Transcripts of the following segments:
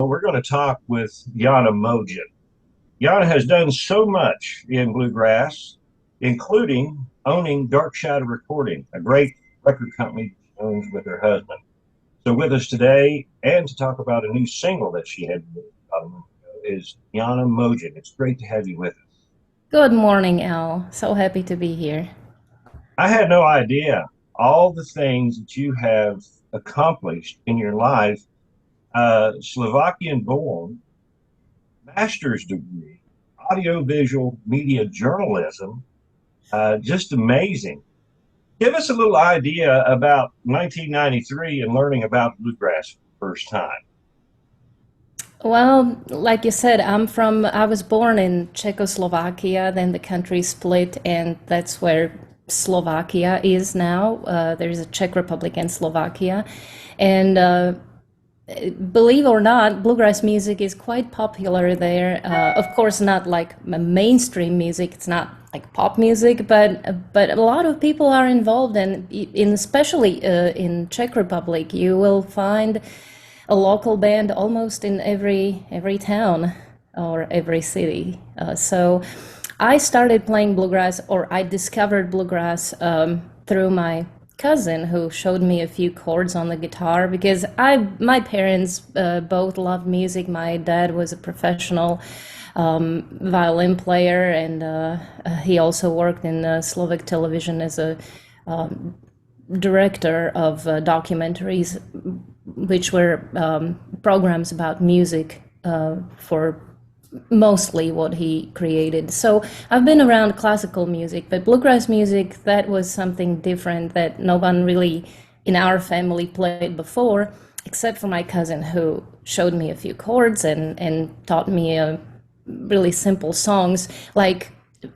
We're going to talk with Jana Mougin. Jana has done so much in bluegrass, including owning Dark Shadow Recording, a great record company she owns with her husband. So with us today, and to talk about a new single that she had is Jana Mougin. It's great to have you with us. Good morning, Al. So happy to be here. I had no idea all the things that you have accomplished in your life. Slovakian born, master's degree, audiovisual media journalism, just amazing. Give us a little idea about 1993 and learning about bluegrass for the first time. Well, like you said, I was born in Czechoslovakia, then the country split, and that's where Slovakia is now. There's a Czech Republic and Slovakia. And believe it or not, bluegrass music is quite popular there. Of course, not like mainstream music. It's not like pop music, but a lot of people are involved, and in especially in Czech Republic, you will find a local band almost in every town or every city. So I started playing bluegrass, or I discovered bluegrass through my cousin who showed me a few chords on the guitar because my parents both loved music. My dad was a professional violin player, and he also worked in Slovak television as a director of documentaries, which were programs about music for mostly what he created. So I've been around classical music, but bluegrass music, that was something different that no one really in our family played before, except for my cousin who showed me a few chords and taught me really simple songs. Like,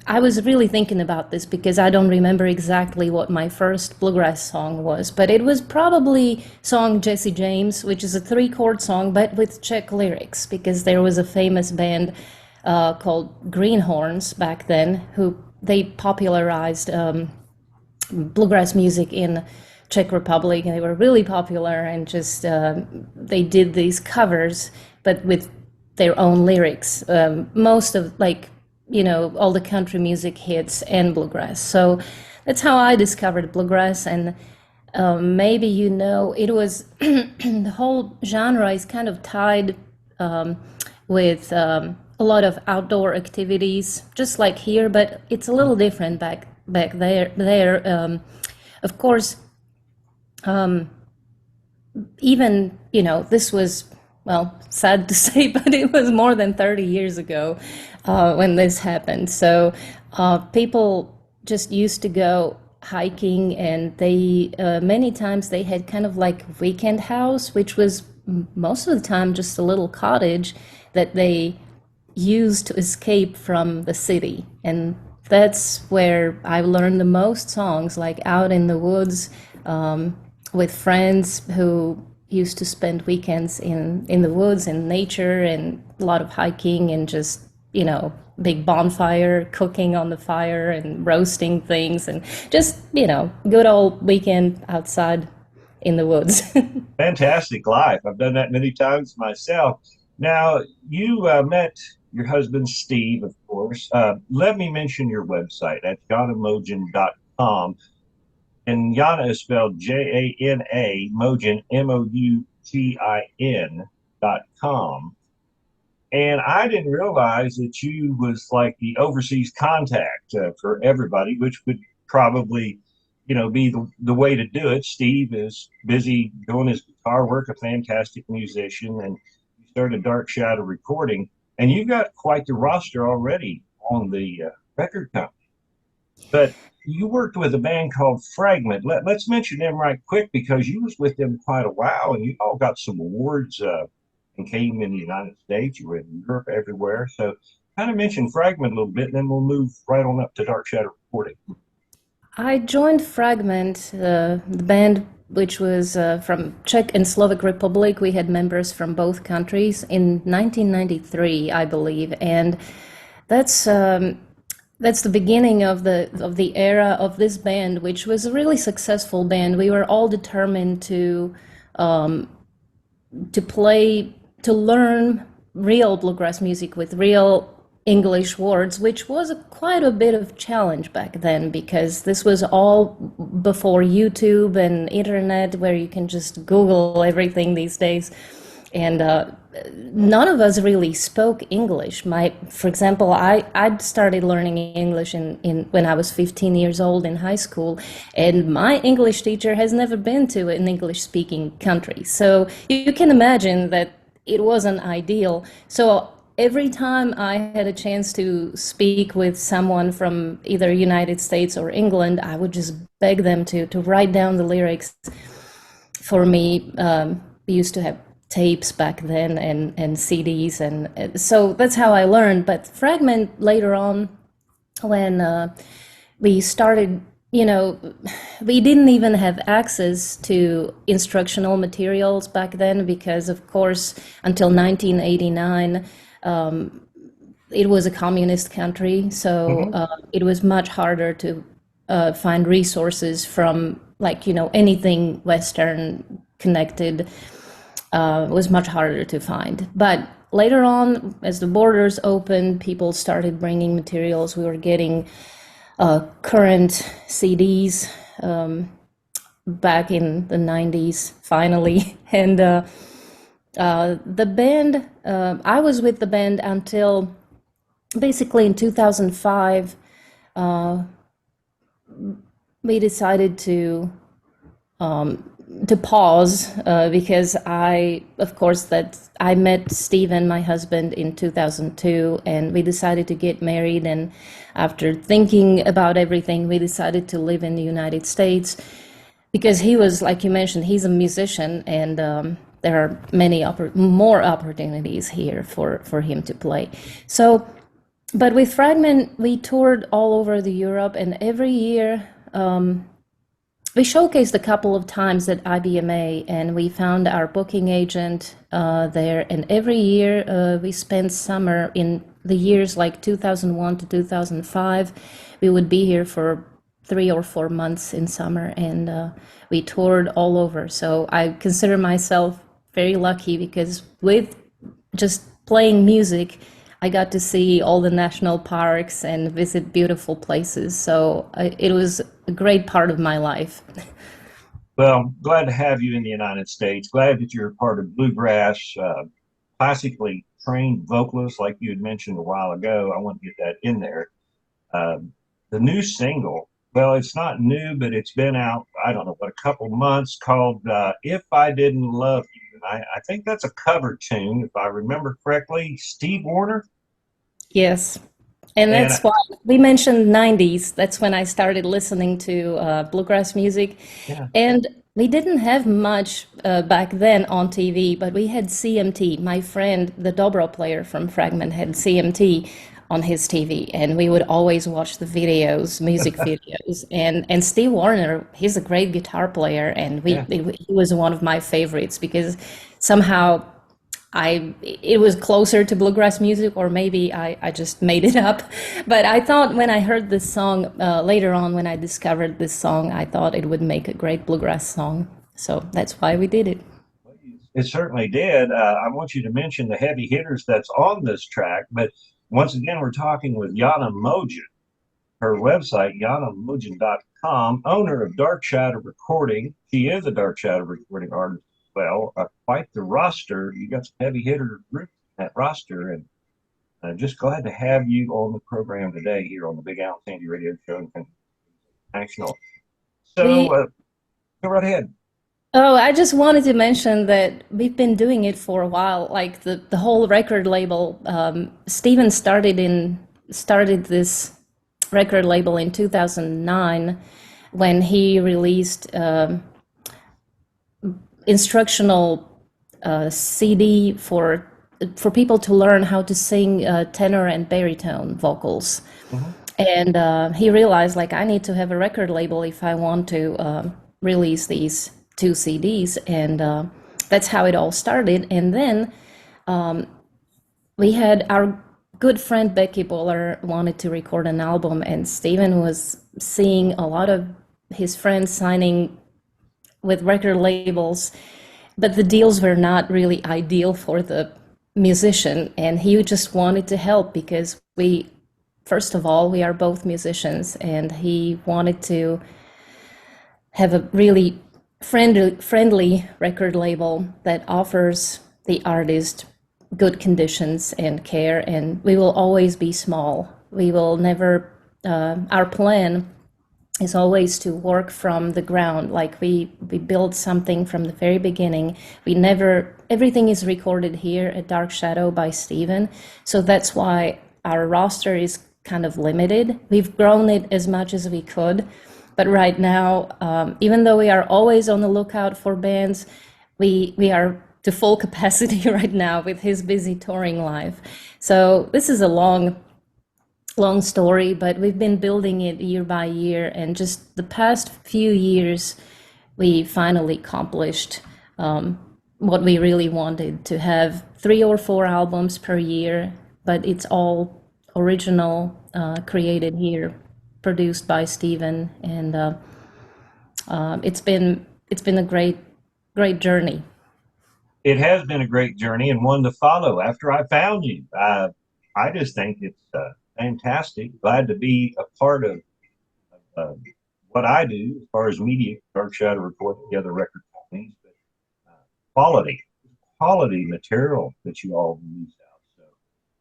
I was really thinking about this because I don't remember exactly what my first bluegrass song was, but it was probably song Jesse James, which is a 3-chord song, but with Czech lyrics, because there was a famous band called Greenhorns back then, who they popularized bluegrass music in Czech Republic, and they were really popular, and just they did these covers, but with their own lyrics. Most of all the country music hits and bluegrass. So that's how I discovered bluegrass. And maybe it was the whole genre is kind of tied with a lot of outdoor activities, just like here, but it's a little different back there. Of course, even this was, well, sad to say, but it was more than 30 years ago when this happened. So people just used to go hiking, and they many times they had kind of like weekend house, which was most of the time just a little cottage that they used to escape from the city. And that's where I learned the most songs, like out in the woods with friends who used to spend weekends in the woods and nature, and a lot of hiking, and just big bonfire, cooking on the fire and roasting things, and just good old weekend outside in the woods. Fantastic life. I've done that many times myself. Now, you met your husband, Steve, of course. Let me mention your website at janamougin.com. And Jana is spelled Jana, Mougin, Mougin.com. And I didn't realize that you was like the overseas contact for everybody, which would probably, be the way to do it. Steve is busy doing his guitar work, a fantastic musician, and you started Dark Shadow Recording, and you've got quite the roster already on the record company. But you worked with a band called Fragment. Let's mention them right quick, because you was with them quite a while, and you all got some awards and came in the United States. You were in Europe, everywhere. So kind of mention Fragment a little bit, and then we'll move right on up to Dark Shadow Recording. I joined Fragment, the band which was from Czech and Slovak Republic. We had members from both countries in 1993, I believe, and that's the beginning of the era of this band, which was a really successful band. We were all determined to play to learn real bluegrass music with real English words, which was quite a bit of challenge back then, because this was all before YouTube and internet, where you can just Google everything these days. And none of us really spoke English. For example, I started learning English when I was 15 years old in high school, and my English teacher has never been to an English-speaking country. So you can imagine that it wasn't ideal. So every time I had a chance to speak with someone from either United States or England, I would just beg them to write down the lyrics for me. We used to have tapes back then and CDs, and so that's how I learned. But Fragment later on, when we started, we didn't even have access to instructional materials back then, because of course until 1989 it was a communist country, so it was much harder to find resources from anything Western connected. Was much harder to find. But later on, as the borders opened, people started bringing materials. We were getting current CDs back in the 90s, finally. And the band, I was with the band until basically in 2005, we decided to pause because I met Stephen, my husband, in 2002, and we decided to get married. And after thinking about everything, we decided to live in the United States, because he was, like you mentioned, he's a musician, and there are many more opportunities here for him to play. So, but with Fragment, we toured all over Europe, and every year we showcased a couple of times at IBMA, and we found our booking agent there. And every year we spent summer in the years like 2001 to 2005. We would be here for 3 or 4 months in summer, and we toured all over. So I consider myself very lucky, because with just playing music, I got to see all the national parks and visit beautiful places. So it was a great part of my life. Well, glad to have you in the United States. Glad that you're part of Bluegrass, classically trained vocalist, like you had mentioned a while ago. I want to get that in there. The new single, well, it's not new, but it's been out, I don't know, a couple months, called If I Didn't Love You. I think that's a cover tune, if I remember correctly. Steve Wariner? Yes. And that's why we mentioned 90s. That's when I started listening to bluegrass music. Yeah. And we didn't have much back then on TV, but we had CMT. My friend, the dobro player from Fragment, had CMT on his TV, and we would always watch the videos, music videos. And Steve Wariner, he's a great guitar player, and he was one of my favorites, because somehow it was closer to bluegrass music, or maybe I just made it up. But I thought when I heard this song, later on when I discovered this song, I thought it would make a great bluegrass song. So that's why we did it. It certainly did. I want you to mention the heavy hitters that's on this track, but once again, we're talking with Jana Mougin. Her website, janamougin.com, owner of Dark Shadow Recording. She is a Dark Shadow Recording artist as well. Quite the roster. You got some heavy hitter group in that roster, and just glad to have you on the program today here on the Big Al Sandy Radio Show International. So go right ahead. Oh, I just wanted to mention that we've been doing it for a while, like the whole record label. Stephen started this record label in 2009 when he released instructional CD for people to learn how to sing tenor and baritone vocals. And he realized, like, I need to have a record label if I want to release these 2 CDs, and that's how it all started. And then we had our good friend Becky Boller wanted to record an album, and Stephen was seeing a lot of his friends signing with record labels, but the deals were not really ideal for the musician, and he just wanted to help because first of all, we are both musicians, and he wanted to have a really friendly record label that offers the artist good conditions and care, and we will always be small. We will never, our plan is always to work from the ground, like we build something from the very beginning. Everything is recorded here at Dark Shadow by Stephen, so that's why our roster is kind of limited. We've grown it as much as we could, but right now, even though we are always on the lookout for bands, we are to full capacity right now with his busy touring life. So this is a long story, but we've been building it year by year, and just the past few years, we finally accomplished what we really wanted, to have 3 or 4 albums per year, but it's all original, created here, produced by Stephen, and it's been a great journey. It has been a great journey and one to follow. After I found you, I just think it's fantastic. Glad to be a part of what I do as far as media, Dark Shadow Recording, the other record companies, but quality material that you all release out. So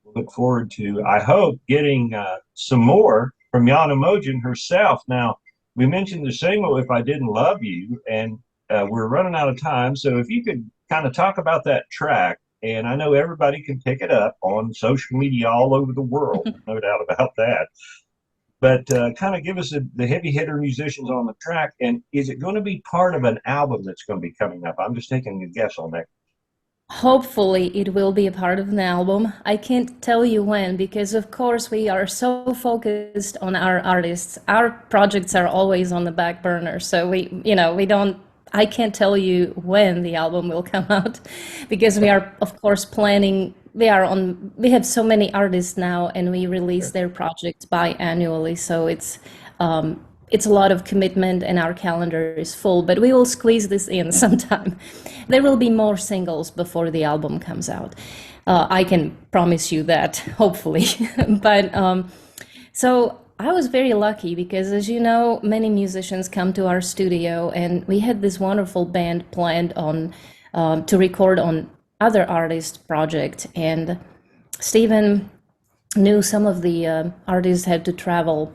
we'll look forward to, I hope, getting some more from Jana Mougin herself. Now, we mentioned the single "If I Didn't Love You," and we're running out of time. So if you could kind of talk about that track, and I know everybody can pick it up on social media all over the world, no doubt about that. But kind of give us the heavy hitter musicians on the track, and is it going to be part of an album that's going to be coming up? I'm just taking a guess on that. Hopefully it will be a part of an album. I can't tell you when, because of course we are so focused on our artists. Our projects are always on the back burner. So I can't tell you when the album will come out, because we are of course planning. We have so many artists now, and we release their projects biannually. So it's a lot of commitment, and our calendar is full, but we will squeeze this in sometime. There will be more singles before the album comes out. I can promise you that, hopefully. But so I was very lucky because, as you know, many musicians come to our studio, and we had this wonderful band planned on to record on other artists' project. And Stephen knew some of the artists had to travel,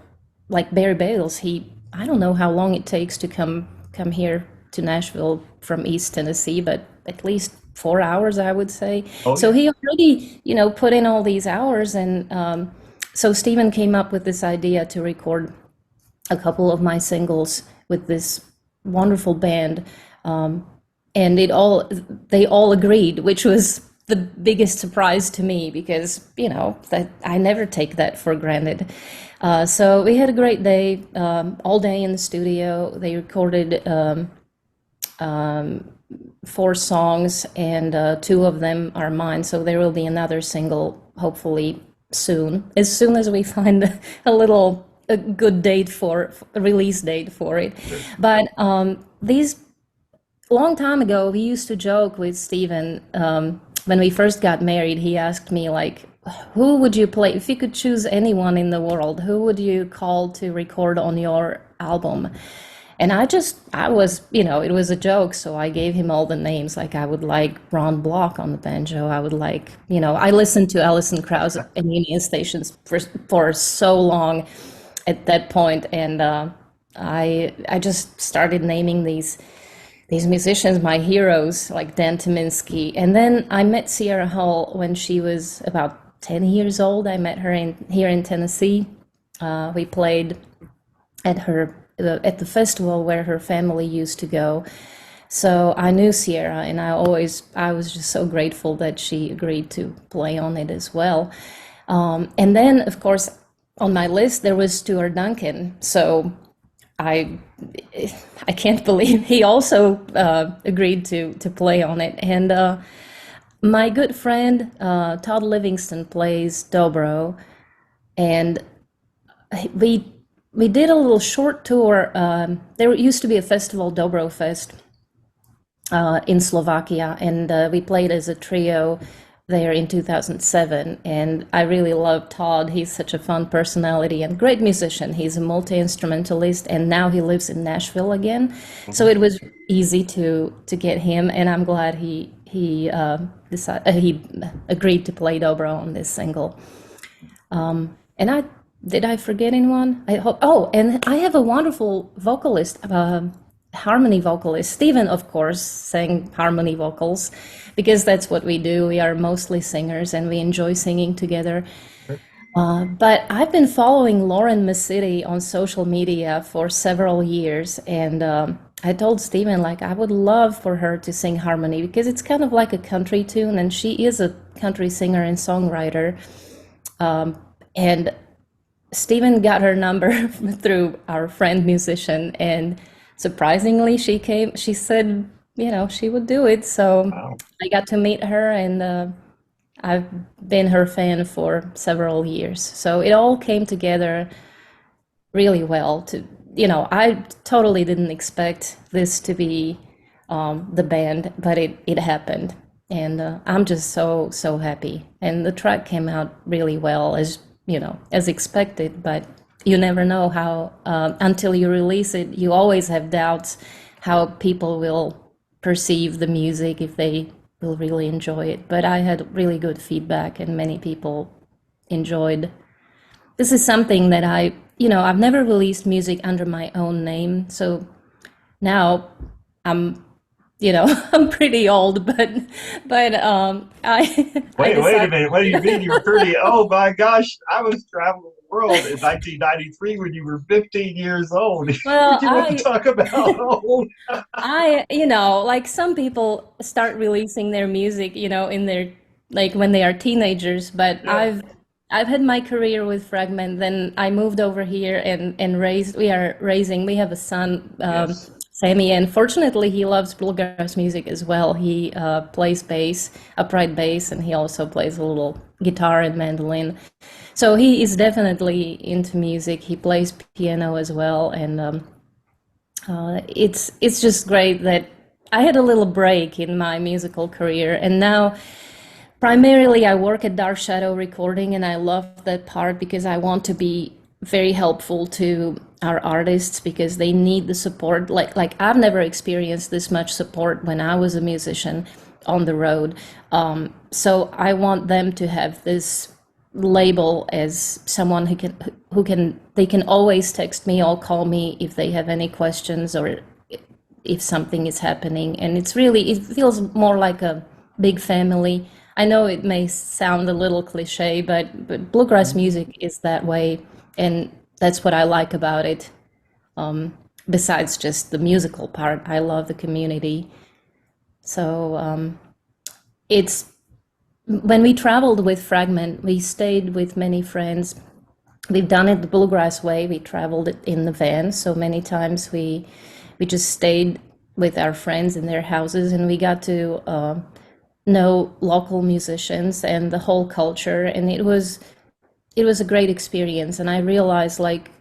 like Barry Bales. I don't know how long it takes to come here to Nashville from East Tennessee, but at least 4 hours, I would say. Oh, yeah. So he already, put in all these hours, and so Stephen came up with this idea to record a couple of my singles with this wonderful band, and they all agreed, which was the biggest surprise to me, because that I never take that for granted. So we had a great day, all day in the studio. They recorded 4 songs, and 2 of them are mine. So there will be another single, hopefully soon, as soon as we find a good date a release date for it. Sure. But long time ago, we used to joke with Stephen. When we first got married, he asked me, like, who would you play if you could choose anyone in the world? Who would you call to record on your album? And I was, it was a joke, so I gave him all the names. Like, I would like Ron Block on the banjo. I would like, I listened to Alison Krauss and Union Stations for so long at that point, and I just started naming these musicians my heroes, like Dan Tyminski. And then I met Sierra Hull when she was about 10 years old. I met her here in Tennessee. We played at the festival where her family used to go. So I knew Sierra, and I was just so grateful that she agreed to play on it as well. And then, of course, on my list there was Stuart Duncan. So I can't believe he also agreed to play on it. And my good friend Todd Livingston plays dobro, and we did a little short tour. There used to be a festival, Dobro Fest, in Slovakia, and we played as a trio there in 2007. And I really love Todd. He's such a fun personality and great musician. He's a multi-instrumentalist, and now he lives in Nashville again. So it was easy to get him, and I'm glad he agreed to play dobro on this single. And did I forget anyone? I hope. Oh, and I have a wonderful vocalist, harmony vocalist. Stephen, of course, sang harmony vocals because that's what we do. We are mostly singers and we enjoy singing together. But I've been following Lauren Massidi on social media for several years, and I told Stephen, like, I would love for her to sing harmony because it's kind of like a country tune, and she is a country singer and songwriter. And Stephen got her number through our friend musician, and surprisingly, she said, she would do it. So Wow. I got to meet her, and I've been her fan for several years. So it all came together really well. I totally didn't expect this to be the band, but it happened. And I'm just so happy. And the track came out really well, as expected, but you never know how, until you release it, you always have doubts how people will perceive the music, if they will really enjoy it. But I had really good feedback and many people enjoyed. This is something that I've never released music under my own name. So now I'm, I'm pretty old, but I Wait a decided. minute. What do you mean you're 30? Oh my gosh, I was traveling the world in 1993 when you were 15 years old. Well, Would you want to talk about old? like some people start releasing their music, in their, like when they are teenagers, but Yeah. I've had my career with Fragment, then I moved over here and we have a son, Yes. Sammy, and fortunately he loves bluegrass music as well. He plays bass, upright bass, and he also plays a little guitar and mandolin. So he is definitely into music. He plays piano as well, and it's just great that I had a little break in my musical career, and now primarily I work at Dark Shadow Recording, and I love that part because I want to be very helpful to our artists because they need the support. Like I've never experienced this much support when I was a musician on the road. So I want them to have this label as someone they can always text me or call me if they have any questions or if something is happening. And it feels more like a big family. I know it may sound a little cliche, but bluegrass music is that way, and that's what I like about it. Besides just the musical part, I love the community. So it's when we traveled with Fragment, we stayed with many friends. We've done it the bluegrass way. We traveled it in the van, so many times we just stayed with our friends in their houses, and we got to know local musicians and the whole culture, and it was a great experience. And I realized, like,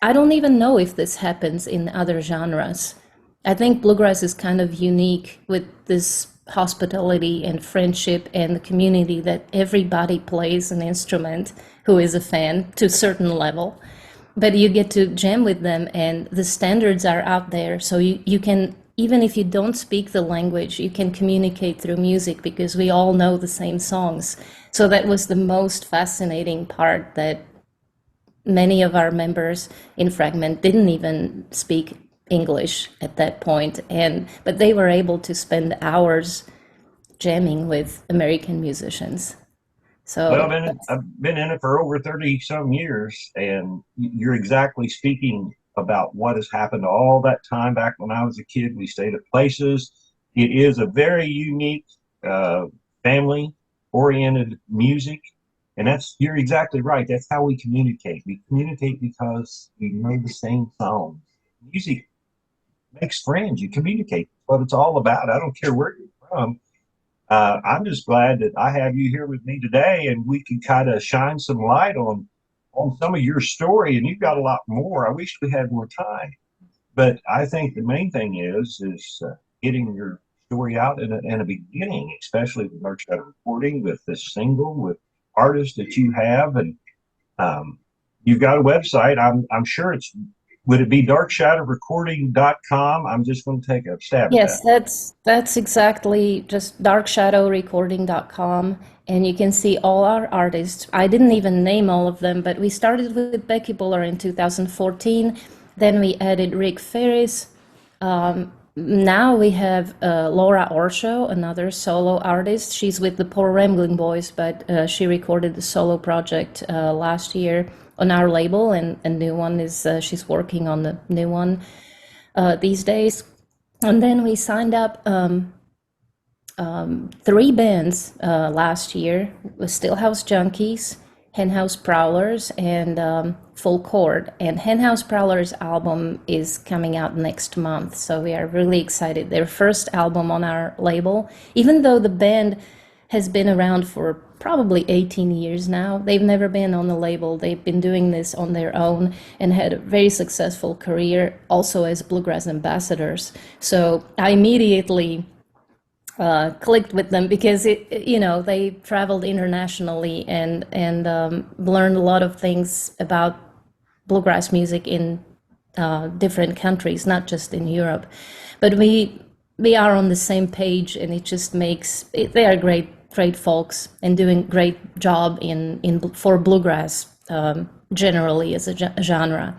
I don't even know if this happens in other genres. I think bluegrass is kind of unique with this hospitality and friendship and the community that everybody plays an instrument who is a fan to a certain level, but you get to jam with them and the standards are out there, so you can, even if you don't speak the language, you can communicate through music because we all know the same songs. So that was the most fascinating part, that many of our members in Fragment didn't even speak English at that point, but they were able to spend hours jamming with American musicians. Well, So I've been in it for over 30 some years, and you're exactly speaking about what has happened all that time back when I was a kid. We stayed at places. It is a very unique, family oriented music. And you're exactly right. That's how we communicate. We communicate because we know the same songs. Music makes friends. You communicate. That's what it's all about. I don't care where you're from. I'm just glad that I have you here with me today, and we can kind of shine some light on some of your story. And you've got a lot more. I wish we had more time, but I think the main thing is getting your story out in a beginning, especially with Dark Shadow Recording, with this single, with artists that you have, and you've got a website. I'm sure it's, would it be darkshadowrecording.com? I'm just going to take a stab at that. Yes, that's exactly just darkshadowrecording.com, and you can see all our artists. I didn't even name all of them, but we started with Becky Buller in 2014. Then we added Rick Ferris. Now we have Laura Orsho, another solo artist. She's with the Poor Rambling Boys, but she recorded the solo project last year on our label, and a new one is, she's working on the new one these days. And then we signed up 3 bands last year, with Stillhouse Junkies, Henhouse Prowlers, and Full Chord. And Henhouse Prowlers album is coming out next month, so we are really excited. Their first album on our label, even though the band has been around for probably 18 years now. They've never been on the label. They've been doing this on their own and had a very successful career also as Bluegrass ambassadors. So I immediately clicked with them because they traveled internationally and learned a lot of things about Bluegrass music in different countries, not just in Europe. But we are on the same page, and it just makes it, they are great folks and doing great job for Bluegrass generally as a genre.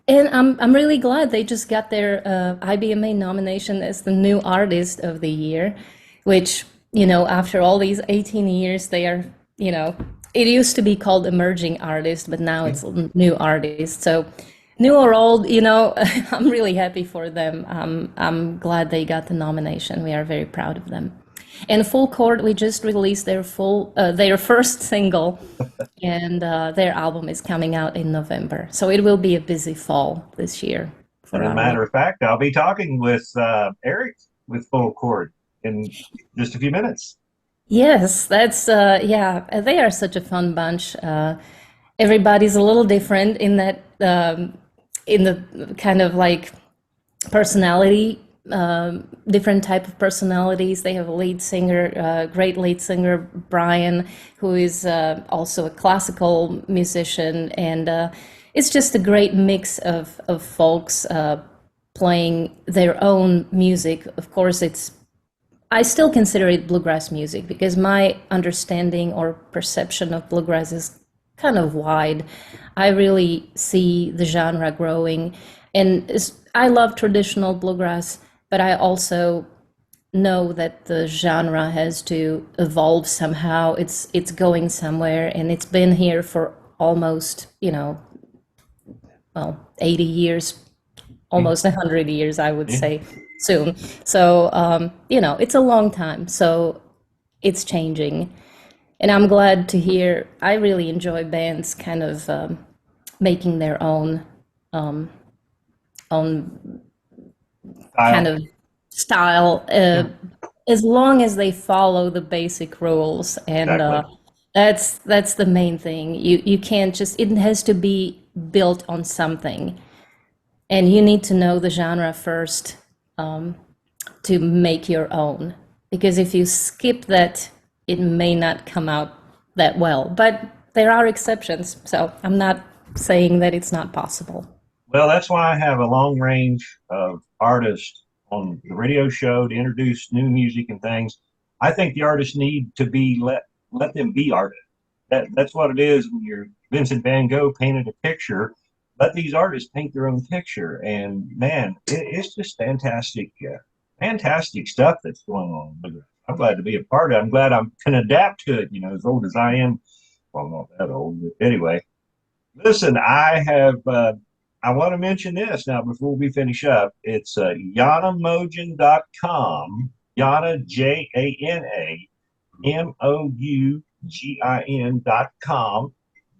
And I'm really glad they just got their IBMA nomination as the new artist of the year, which, after all these 18 years, they are, it used to be called emerging artist, but now it's new artist. So new or old, I'm really happy for them. I'm glad they got the nomination. We are very proud of them. And Full Chord, we just released their first single, and their album is coming out in November. So it will be a busy fall this year. As a matter of fact, I'll be talking with Eric with Full Chord in just a few minutes. Yes, that's they are such a fun bunch. Everybody's a little different in that in the kind of like personality. Different type of personalities. They have a lead singer, great lead singer, Brian, who is also a classical musician, and it's just a great mix of folks playing their own music. Of course, I still consider it bluegrass music because my understanding or perception of bluegrass is kind of wide. I really see the genre growing, and I love traditional bluegrass, but I also know that the genre has to evolve somehow. It's going somewhere, and it's been here for almost, 80 years, almost 100 years, I would say, soon. So, it's a long time, so it's changing. And I'm glad to hear, I really enjoy bands kind of making their own kind of style, as long as they follow the basic rules, and Exactly. that's the main thing. You can't just, it has to be built on something, and you need to know the genre first to make your own, because if you skip that, it may not come out that well. But there are exceptions, so I'm not saying that it's not possible. Well, that's why I have a long range of artists on the radio show to introduce new music and things. I think the artists need to be let them be artists. That's what it is when you're Vincent Van Gogh painted a picture. Let these artists paint their own picture, and man, it's just fantastic, fantastic stuff that's going on. I'm glad to be a part of it. I'm glad I can adapt to it. As old as I am, well, I'm not that old, but anyway. Listen, I want to mention this now before we finish up. It's JanaMougin.com, Jana, JanaMougin.com,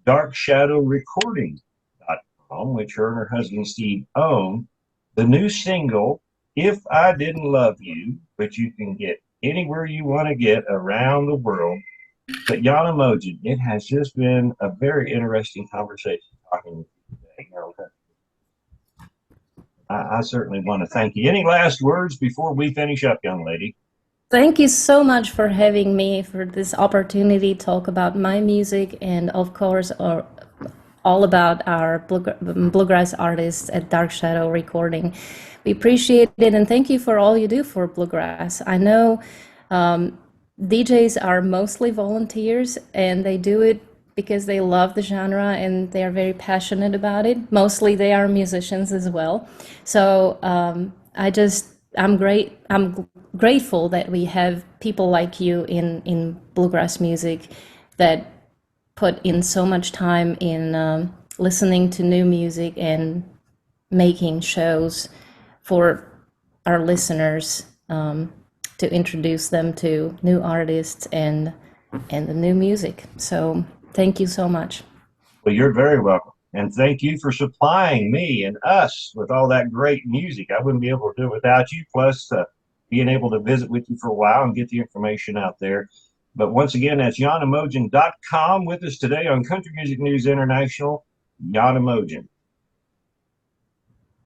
DarkShadowRecording.com, which her and her husband Steve own. The new single, If I Didn't Love You, which you can get anywhere you want to get around the world. But Jana Mougin, it has just been a very interesting conversation talking with you today. I certainly want to thank you. Any last words before we finish up, young lady? Thank you so much for having me, for this opportunity to talk about my music, and of course, all about our bluegrass artists at Dark Shadow Recording. We appreciate it, and thank you for all you do for bluegrass. I know DJs are mostly volunteers, and they do it because they love the genre and they are very passionate about it. Mostly they are musicians as well. So I'm grateful that we have people like you in bluegrass music that put in so much time in listening to new music and making shows for our listeners, to introduce them to new artists and the new music. So thank you so much. Well, you're very welcome. And thank you for supplying me and us with all that great music. I wouldn't be able to do it without you, plus being able to visit with you for a while and get the information out there. But once again, that's JanaMougin.com. With us today on Country Music News International, Jana Mougin.